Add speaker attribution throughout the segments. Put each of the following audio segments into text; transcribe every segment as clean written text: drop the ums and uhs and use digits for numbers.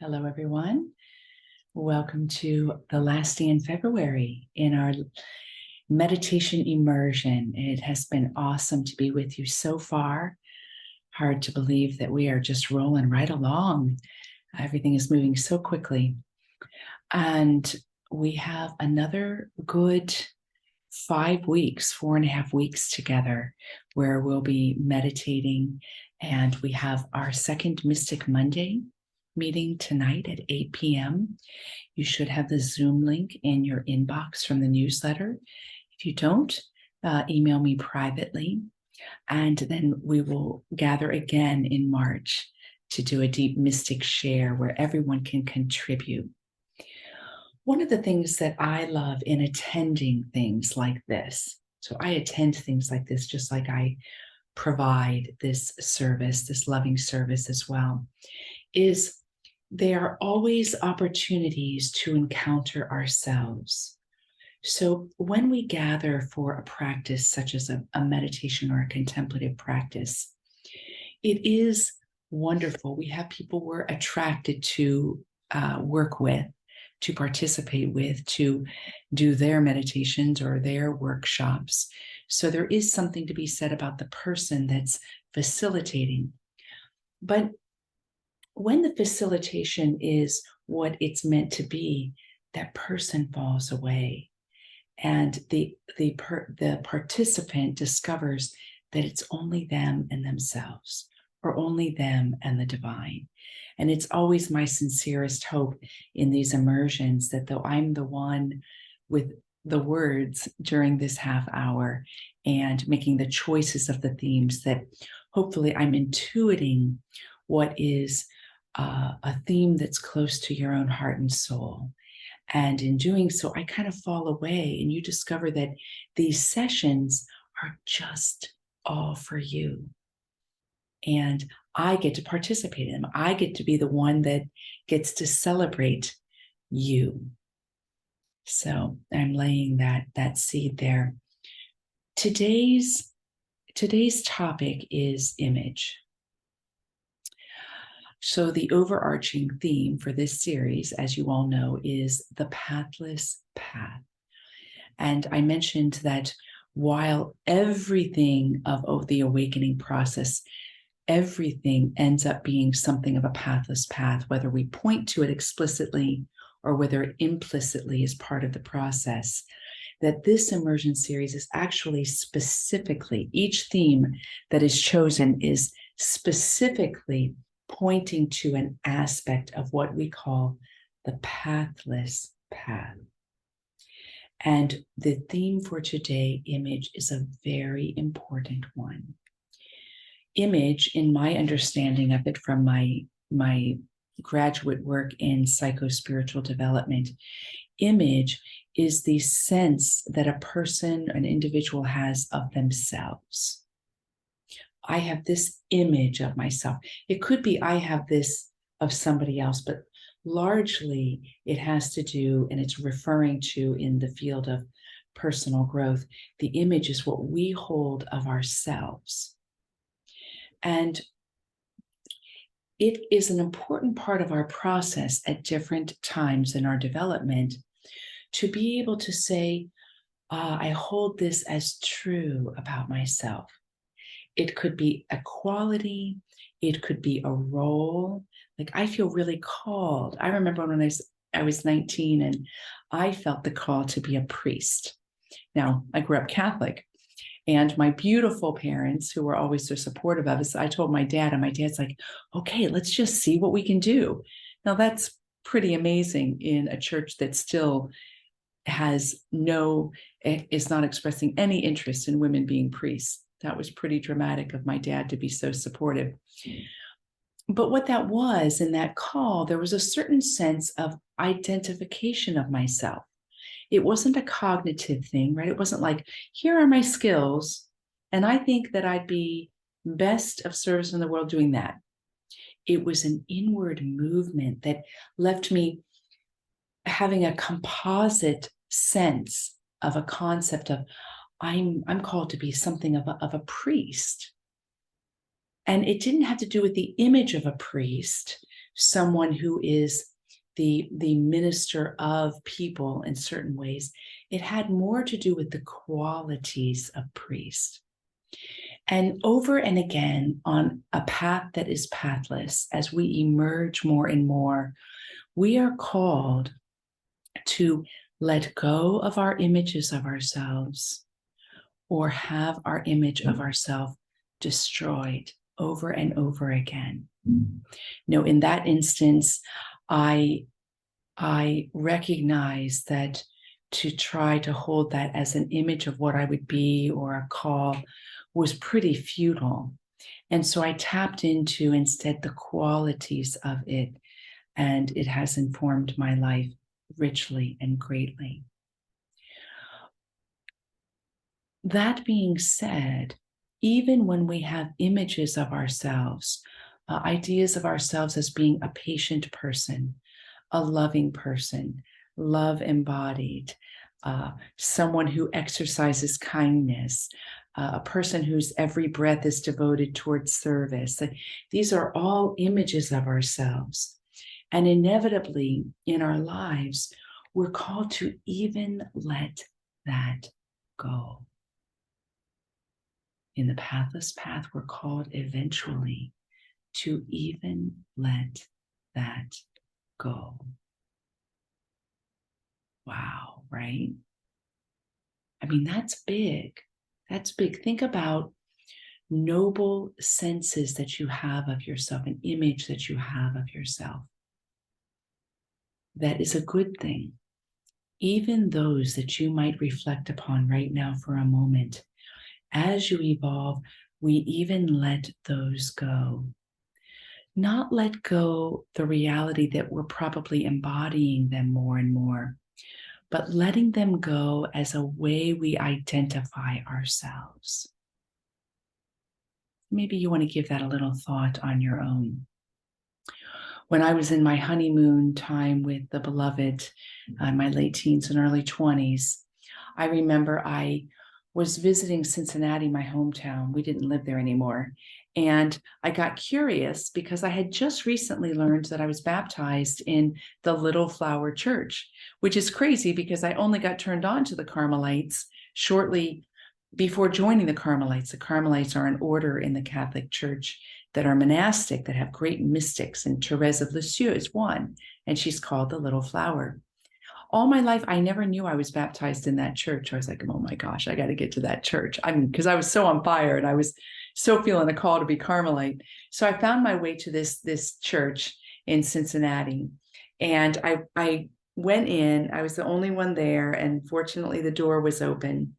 Speaker 1: Hello, everyone. Welcome to the last day in February in our meditation immersion. It has been awesome to be with you so far. Hard to believe that we are just rolling right along. Everything is moving so quickly. And we have another good 5 weeks, 4.5 weeks together where we'll be meditating. And we have our second Mystic Monday meeting tonight at 8 p.m. You should have the Zoom link in your inbox from the newsletter. If you don't, email me privately. And then we will gather again in March to do a deep mystic share where everyone can contribute. One of the things that I love in attending things like this, so I attend things like this just like I provide this service, this loving service as well, is there are always opportunities to encounter ourselves. So when we gather for a practice such as a meditation or a contemplative practice, it is wonderful. We have people we're attracted to work with, to participate with, to do their meditations or their workshops. So there is something to be said about the person that's facilitating. But when the facilitation is what it's meant to be, that person falls away. And the participant discovers that it's only them and themselves, or only them and the divine. And it's always my sincerest hope in these immersions that though I'm the one with the words during this half hour and making the choices of the themes, that hopefully I'm intuiting what is a theme that's close to your own heart and soul. And in doing so, I kind of fall away, and you discover that these sessions are just all for you. And I get to participate in them. I get to be the one that gets to celebrate you. So I'm laying that seed there. Today's topic is image. So the overarching theme for this series, as you all know, is the pathless path. And I mentioned that while everything of the awakening process, everything ends up being something of a pathless path, whether we point to it explicitly or whether it implicitly is part of the process, that this immersion series is actually specifically, each theme that is chosen is specifically pointing to an aspect of what we call the pathless path. And the theme for today, image, is a very important one. Image, in my understanding of it from my graduate work in psycho-spiritual development, image is the sense that a person, an individual has of themselves. I have this image of myself. It could be I have this of somebody else, but largely it has to do, and it's referring to in the field of personal growth, the image is what we hold of ourselves. And it is an important part of our process at different times in our development to be able to say, I hold this as true about myself. It could be a quality, it could be a role. Like I feel really called. I remember when I was 19 and I felt the call to be a priest. Now, I grew up Catholic, and my beautiful parents, who were always so supportive of us, I told my dad, and my dad's like, okay, let's just see what we can do. Now, that's pretty amazing in a church that still is not expressing any interest in women being priests. That was pretty dramatic of my dad to be so supportive. But what that was in that call, there was a certain sense of identification of myself. It wasn't a cognitive thing, right? It wasn't like, here are my skills, and I think that I'd be best of service in the world doing that. It was an inward movement that left me having a composite sense of a concept of, I'm called to be something of a priest. And it didn't have to do with the image of a priest, someone who is the minister of people in certain ways. It had more to do with the qualities of priest. And over and again, on a path that is pathless, as we emerge more and more, we are called to let go of our images of ourselves or have our image of ourselves destroyed over and over again. No, in that instance, I recognize that to try to hold that as an image of what I would be or a call was pretty futile. And so I tapped into instead the qualities of it, and it has informed my life richly and greatly. That being said, even when we have images of ourselves, ideas of ourselves as being a patient person, a loving person, love embodied, someone who exercises kindness, a person whose every breath is devoted towards service. These are all images of ourselves. And inevitably in our lives, we're called to even let that go. In the pathless path, we're called eventually to even let that go. Wow, right? I mean, that's big. That's big. Think about noble senses that you have of yourself, an image that you have of yourself. That is a good thing. Even those that you might reflect upon right now for a moment, as you evolve, we even let those go. Not let go the reality that we're probably embodying them more and more, but letting them go as a way we identify ourselves. Maybe you want to give that a little thought on your own. When I was in my honeymoon time with the beloved, my late teens and early 20s, I remember I was visiting Cincinnati, my hometown. We didn't live there anymore. And I got curious because I had just recently learned that I was baptized in the Little Flower Church, which is crazy because I only got turned on to the Carmelites shortly before joining the Carmelites. The Carmelites are an order in the Catholic Church that are monastic, that have great mystics, and Therese of Lisieux is one, and she's called the Little Flower. All my life, I never knew I was baptized in that church. I was like, oh my gosh, I got to get to that church. I mean, because I was so on fire and I was so feeling a call to be Carmelite. So I found my way to this church in Cincinnati, and I went in. I was the only one there, and fortunately the door was open.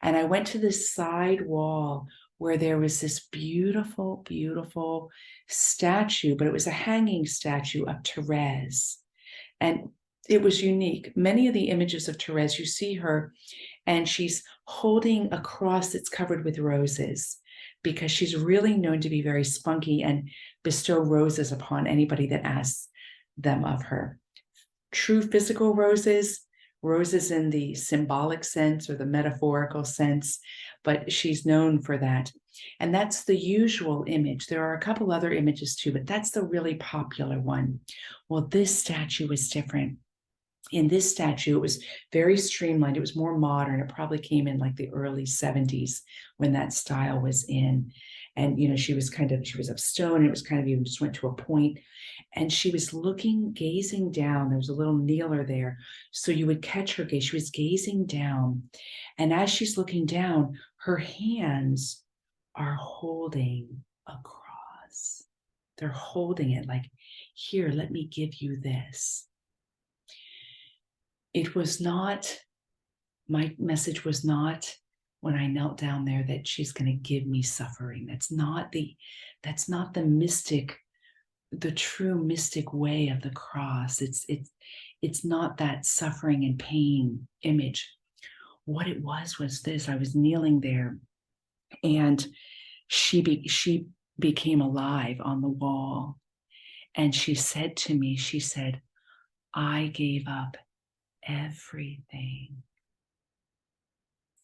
Speaker 1: And I went to this side wall where there was this beautiful, beautiful statue, but it was a hanging statue of Therese. And it was unique. Many of the images of Therese, you see her, and she's holding a cross that's covered with roses because she's really known to be very spunky and bestow roses upon anybody that asks them of her. True physical roses, roses in the symbolic sense or the metaphorical sense, but she's known for that. And that's the usual image. There are a couple other images too, but that's the really popular one. Well, this statue was different. In this statue, it was very streamlined. It was more modern. It probably came in like the early 70s when that style was in. And, you know, she was of stone, and it was kind of even just went to a point. And she was gazing down. There was a little kneeler there. So you would catch her gaze. She was gazing down. And as she's looking down, her hands are holding a cross. They're holding it like, here, let me give you this. It was not, my message was not when I knelt down there that she's going to give me suffering. That's not the mystic, the true mystic way of the cross. It's not that suffering and pain image. What it was this: I was kneeling there, and she became alive on the wall, and she said to me, she said, I gave up everything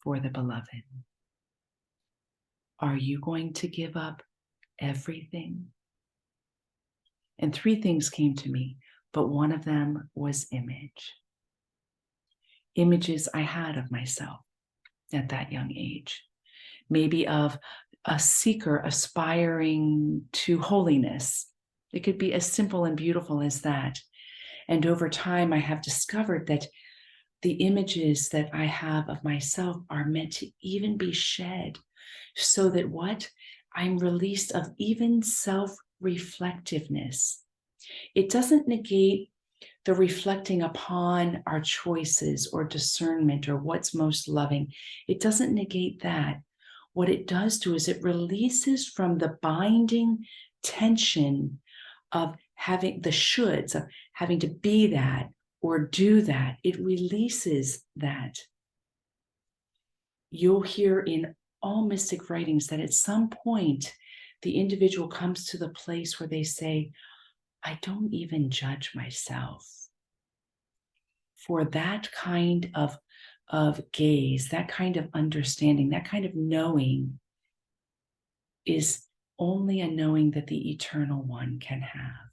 Speaker 1: for the beloved. Are you going to give up everything? And three things came to me, but one of them was image. Images I had of myself at that young age, maybe of a seeker aspiring to holiness. It could be as simple and beautiful as that. And over time, I have discovered that the images that I have of myself are meant to even be shed, so that what? I'm released of even self-reflectiveness. It doesn't negate the reflecting upon our choices or discernment or what's most loving. It doesn't negate that. What it does do is it releases from the binding tension of having the shoulds, of having to be that or do that. It releases that. You'll hear in all mystic writings that at some point, the individual comes to the place where they say, I don't even judge myself. For that kind of gaze, that kind of understanding, that kind of knowing is only a knowing that the Eternal One can have.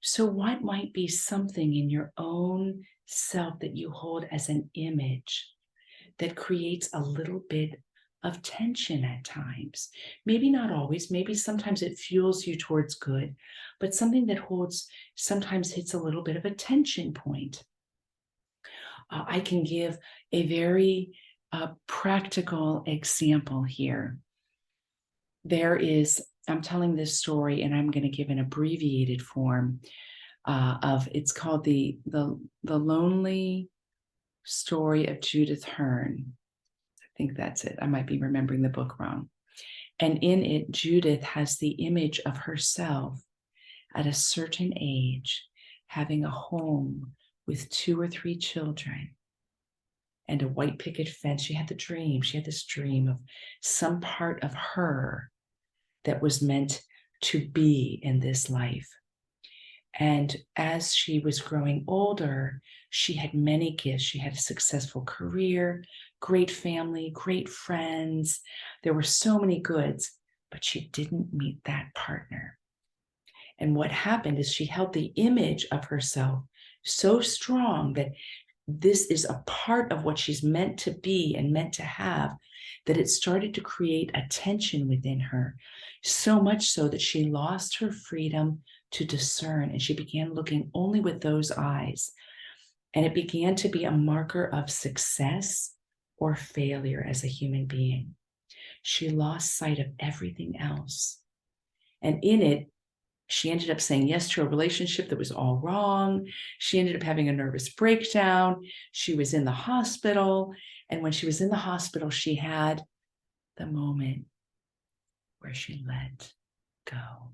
Speaker 1: So what might be something in your own self that you hold as an image that creates a little bit of tension at times? Maybe not always, maybe sometimes it fuels you towards good, but something that holds, sometimes hits a little bit of a tension point. I can give a very practical example here. I'm telling this story and I'm going to give an abbreviated form it's called the Lonely Story of Judith Hearn. I think that's it. I might be remembering the book wrong. And in it, Judith has the image of herself at a certain age, having a home with 2 or 3 children and a white picket fence. She had this dream of some part of her that was meant to be in this life. And as she was growing older, she had many gifts. She had a successful career, great family, great friends. There were so many goods, but she didn't meet that partner. And what happened is she held the image of herself so strong that this is a part of what she's meant to be and meant to have, that it started to create a tension within her, so much so that she lost her freedom to discern, and she began looking only with those eyes. And it began to be a marker of success or failure as a human being. She lost sight of everything else. And in it, she ended up saying yes to a relationship that was all wrong. She ended up having a nervous breakdown. She was in the hospital. And when she was in the hospital, she had the moment where she let go,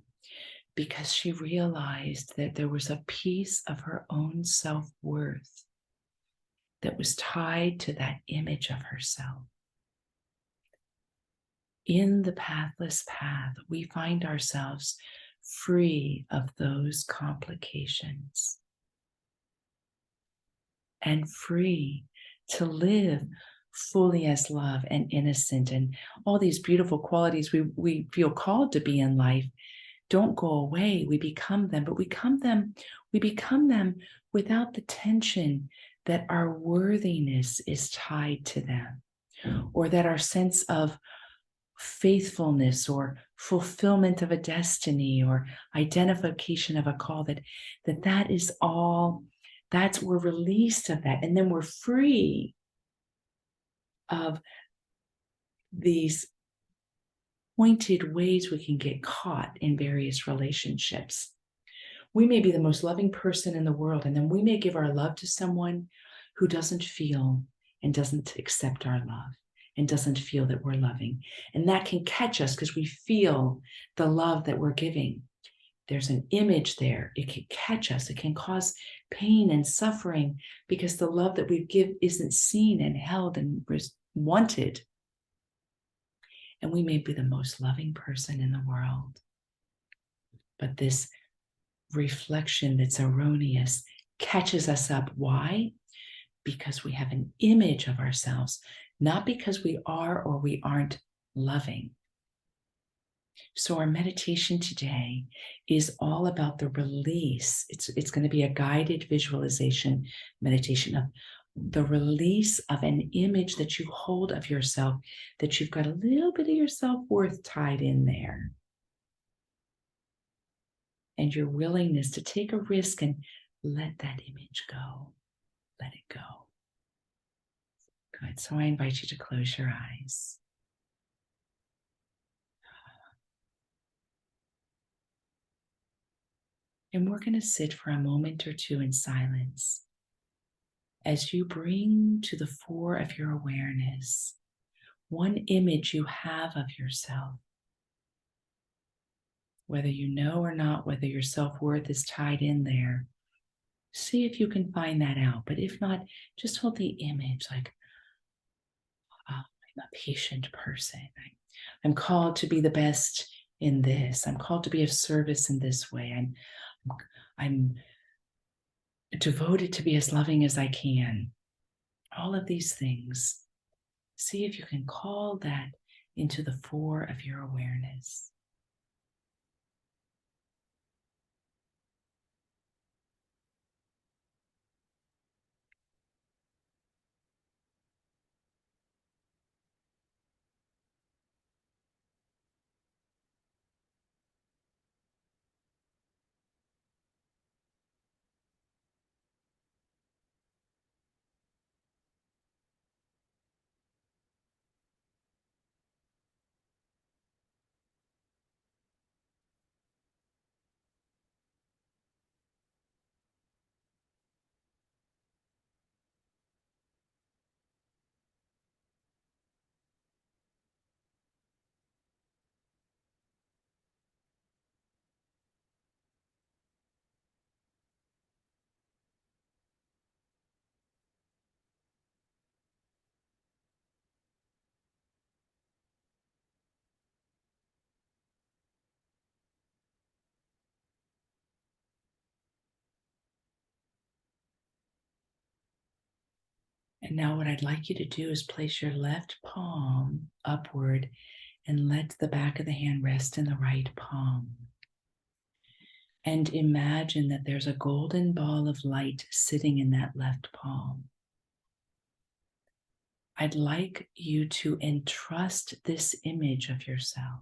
Speaker 1: because she realized that there was a piece of her own self-worth that was tied to that image of herself. In the pathless path, we find ourselves free of those complications and free to live fully as love and innocent, and all these beautiful qualities we feel called to be in life don't go away. We become them, but we become them without the tension that our worthiness is tied to them, or that our sense of faithfulness or fulfillment of a destiny or identification of a call, that is all, we're released of that. And then we're free of these pointed ways we can get caught in various relationships. We may be the most loving person in the world, and then we may give our love to someone who doesn't feel and doesn't accept our love and doesn't feel that we're loving. And that can catch us because we feel the love that we're giving. There's an image there. It can catch us. It can cause pain and suffering because the love that we give isn't seen and held and wanted. And we may be the most loving person in the world, but this reflection that's erroneous catches us up. Why? Because we have an image of ourselves, not because we are or we aren't loving. So our meditation today is all about the release. It's going to be a guided visualization meditation of the release of an image that you hold of yourself, that you've got a little bit of your self-worth tied in there. And your willingness to take a risk and let that image go. Let it go. Good. So I invite you to close your eyes. And we're going to sit for a moment or two in silence as you bring to the fore of your awareness one image you have of yourself. Whether you know or not, whether your self-worth is tied in there, see if you can find that out. But if not, just hold the image like, oh, I'm a patient person. I'm called to be the best in this. I'm called to be of service in this way. I'm devoted to be as loving as I can. All of these things. See if you can call that into the fore of your awareness. And now what I'd like you to do is place your left palm upward and let the back of the hand rest in the right palm. And imagine that there's a golden ball of light sitting in that left palm. I'd like you to entrust this image of yourself,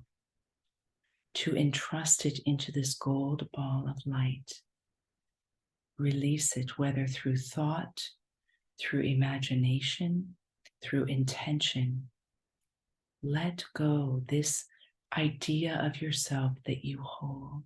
Speaker 1: to entrust it into this gold ball of light. Release it, whether through thought, through imagination, through intention. Let go this idea of yourself that you hold.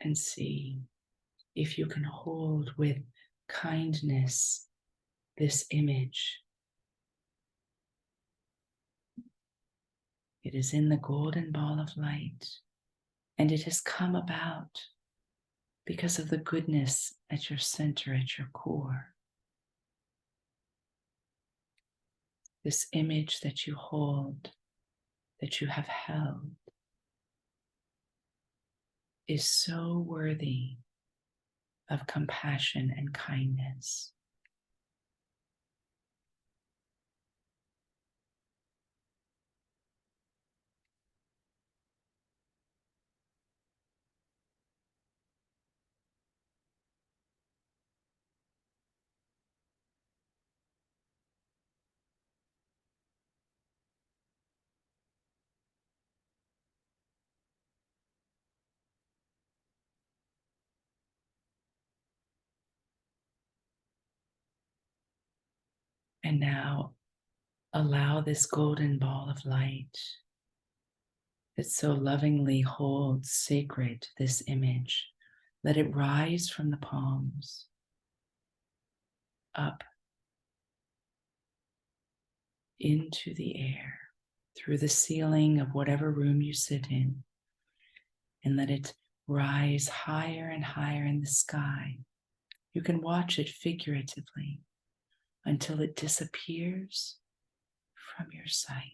Speaker 1: And see if you can hold with kindness this image. It is in the golden ball of light, and it has come about because of the goodness at your center, at your core. This image that you hold, that you have held, is so worthy of compassion and kindness. And now allow this golden ball of light that so lovingly holds sacred this image. Let it rise from the palms up into the air through the ceiling of whatever room you sit in, and let it rise higher and higher in the sky. You can watch it figuratively until it disappears from your sight.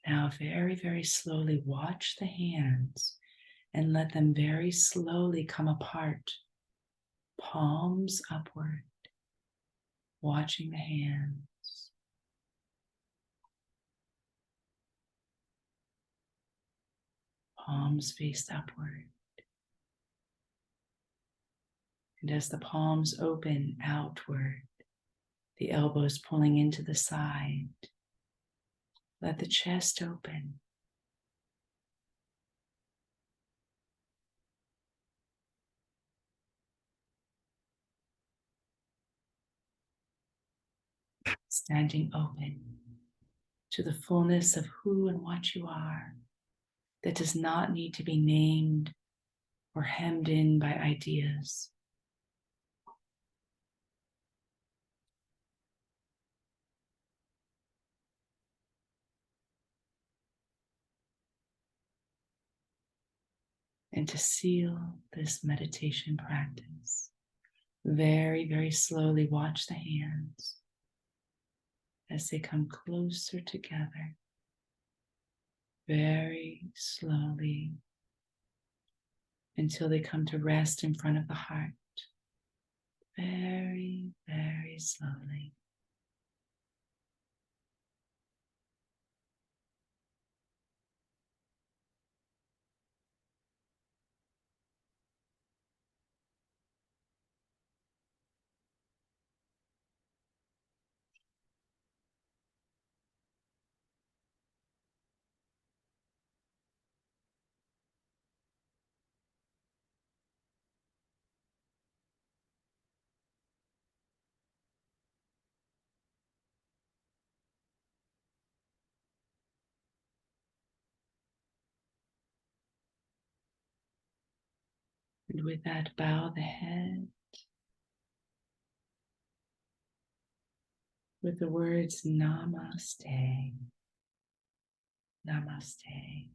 Speaker 1: Now, very, very slowly watch the hands and let them very slowly come apart, palms upward, watching the hands. Palms face upward. And as the palms open outward, the elbows pulling into the side, let the chest open. Standing open to the fullness of who and what you are, that does not need to be named or hemmed in by ideas. And to seal this meditation practice, very, very slowly watch the hands as they come closer together, very slowly, until they come to rest in front of the heart, very, very slowly. And with that, bow the head with the words Namaste, Namaste.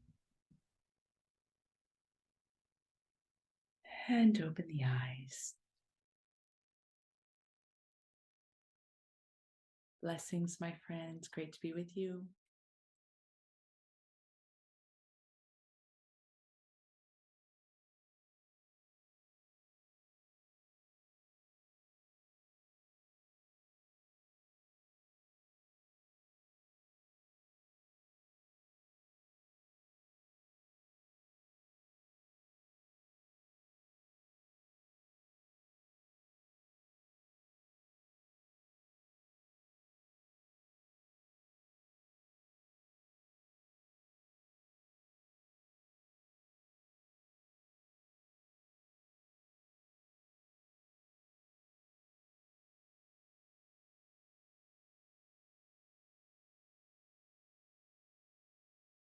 Speaker 1: And open the eyes. Blessings, my friends. Great to be with you.